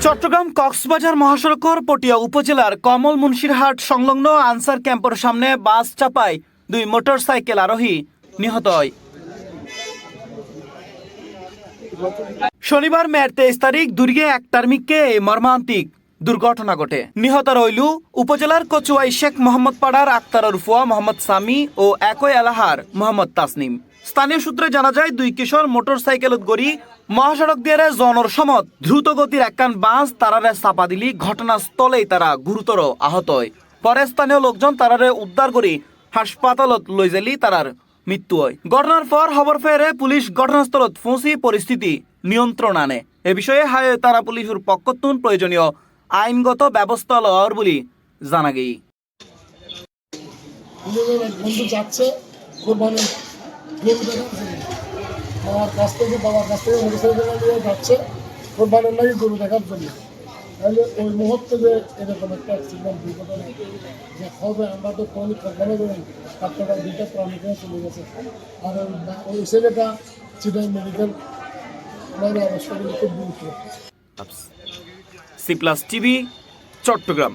চট্টগ্রাম কক্সবাজার মহাসড়কের পটিয়া উপজেলার কমল মুন্সিরহাট সংলগ্ন আনসার ক্যাম্পের সামনে বাস চাপায় 2 মোটরসাইকেল আরোহী নিহত হয়। শনিবার মে 23 তারিখ দুর্গে 1 টার্মিককে এই মর্মান্তিক দুর্ঘটনা ঘটে। নিহত রইলু উপজেলার কচুয়াই শেখ মোহাম্মদ পাড়ার আক্তার রুফুয়া মোহাম্মদ সামি ও একই এলাহার মোহাম্মদ তাসনিম। স্থানীয় সূত্রে জানা যায় 2 কিশোর মোটরসাইকেলত গড়ি মহাসড়ক দিয়ে জনর সমত দ্রুত গতির একখান বাস তারারে চাপা দিলি ঘটনাস্থলেই তারা গুরুতর আহত হয়। পরে স্থানীয় লোকজন তারারে উদ্ধার করে হাসপাতালত লই যালি তারার মৃত্যু হয়। ঘটনার পর খবর পেয়ে পুলিশ ঘটনাস্থলত পৌঁছি পরিস্থিতি নিয়ন্ত্রণ আনে। এ বিষয়ে তারা পুলিশের পক্ষতুন প্রয়োজনীয় আইনগত ব্যবস্থা লওয়ার বলে জানা গেই। বন্ধু যাচ্ছে বাবার কাছ থেকে মোটরসাইকেল নিয়ে যাচ্ছে কোরবানের লাগে গরু দেখার জন্য। তাহলে ওই মুহূর্তে যে এরকম একটা অ্যাক্সিডেন্ট দুর্ঘটনা যে হবে আমরা তো কোনো কল্পনা করি আপনারা 2টা প্রাণীকে চলে গেছে। আর ওই ছেলেটা চিটাই মেডিকেল অবস্থাগুলো খুব গুরুত্ব। C plus TV, Chittagong.